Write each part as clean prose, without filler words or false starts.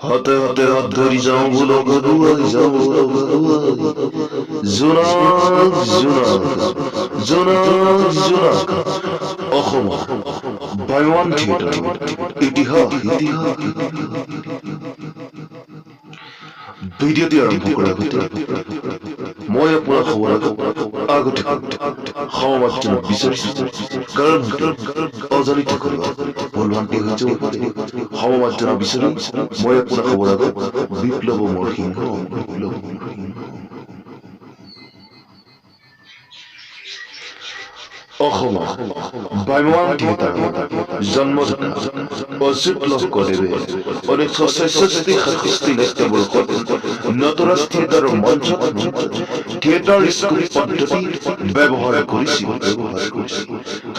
হাতে হাতে হাত ধৰি যাওঁ বোলক আগুৱাই যাওঁ বোলক আগুৱাই জোনাক জোনাক জোনাক জোনাক অসম বায়ুৱান থিয়েটাৰ ইতিহাস ইতিহাস ভিডিঅ'টি আৰম্ভ কৰাৰ আগতে মই আপোনাৰ খবৰ আগতে সমাজজনক বিচাৰিছো কাৰণ অজানিতে ভুলভ্ৰান্তি হৈ যাব পাৰে সমাজজনক বিচাৰি মই আপোনাৰ খবৰ আগত বিপ্লৱ মোৰ সিংহ বিপ্লৱ মোৰ সিংহ অসম বায়ুৱান থিয়েটাৰ জন্মদাতা অচ্যুত লহকৰদেৱে 1966-67 নাট্যবৰ্ষত নটৰাজ থিয়েটাৰৰ মঞ্চত থিয়েটাৰ স্কুল পদ্ধতি ব্যৱহাৰ কৰিছিল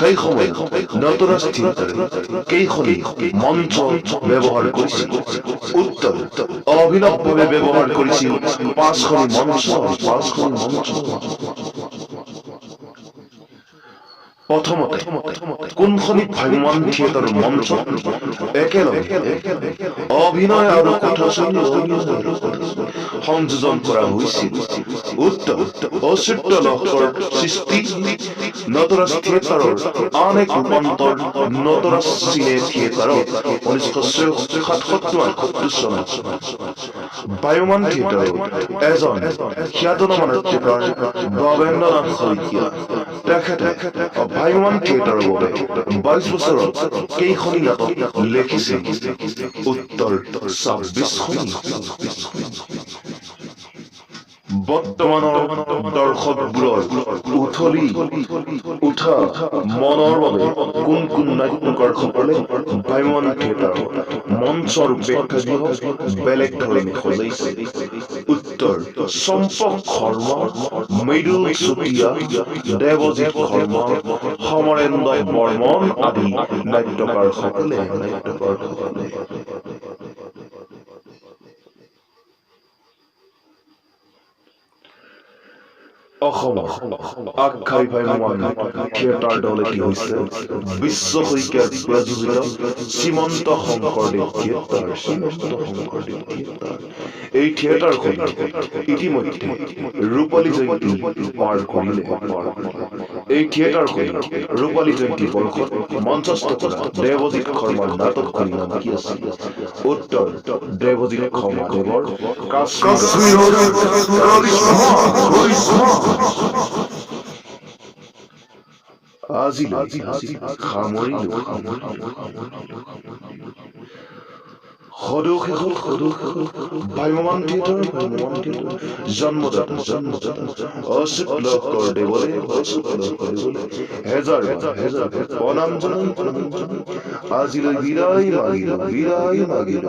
সেই সময়ত নটৰাজ থিয়েটাৰে কেইখনি মঞ্চ ব্যৱহাৰ কৰিছিল উত্তৰ অভিনৱভাৱে ব্যৱহাৰ কৰিছিল পাঁচখনি মঞ্চ প্ৰথমতে কোনখনি ভ্ৰাম্যমাণ থিয়েটাৰৰ মঞ্চ একেলগে অভিনয় আৰু কথা সংযোজন কৰা হৈছিল উত্তৰ অচ্যুত লহকৰ সৃষ্টি নটৰাজ থিয়েটাৰৰ আন এক ৰূপান্তৰ নটৰাজ চিনে থিয়েটাৰত 1967-68 চনত বায়ুৱান থিয়েটাৰত এজন খ্যাতনামা নাট্যকাৰ ভৱেন্দ্ৰনাথ শইকীয়া তেখেতে বায়ুৱান থিয়েটাৰৰ বাবে 22 বছৰত কেইখনি নাটক লিখিছিল উত্তৰ 26খনি বৰ্তমানৰ দৰ্শকবোৰৰ উঠলি উঠা মনৰ বাবে কোন কোন নাট্যকাৰসকলে বায়ুৱান থিয়েটাৰ মঞ্চৰ প্ৰেক্ষাগৃহ বেলেগ ধৰণে সজাইছে উত্তৰ চম্পক শৰ্মা মৃদুল চুতীয়া দেৱজিৎ শৰ্মা সমৰেন্দ্ৰ বৰ্মন আদি নাট্যকাৰসকলে অসমৰ আগশাৰী ভ্ৰাম্যমাণ থিয়েটাৰ দল এটি হৈছে বিশ্ব শইকীয়াৰ প্ৰযোজিত শ্ৰীমন্ত শংকৰদেৱ থিয়েটাৰ এই থিয়েটাৰখন ইতিমধ্যে ৰূপালী জয়ন্তী পাৰ কৰিলে এই থিয়েটাৰখন ৰূপালী জয়ন্তী বৰ্ষত মঞ্চস্থ কৰা দেৱজিৎ শৰ্মাৰ নাটকখনিৰ নাম কি আছিল উত্তৰ দেৱজিৎ শৰ্মাদেৱৰ কাশ্মীৰৰ আজিলৈ সামৰিলো সদৌ ভ্ৰাম্যমাণ থিয়েটাৰ জন্মদাতা অচ্যুত লহকৰদেৱলৈ হেজাৰ প্ৰণাম জনাই আজিলৈ বিদায় মাগিলো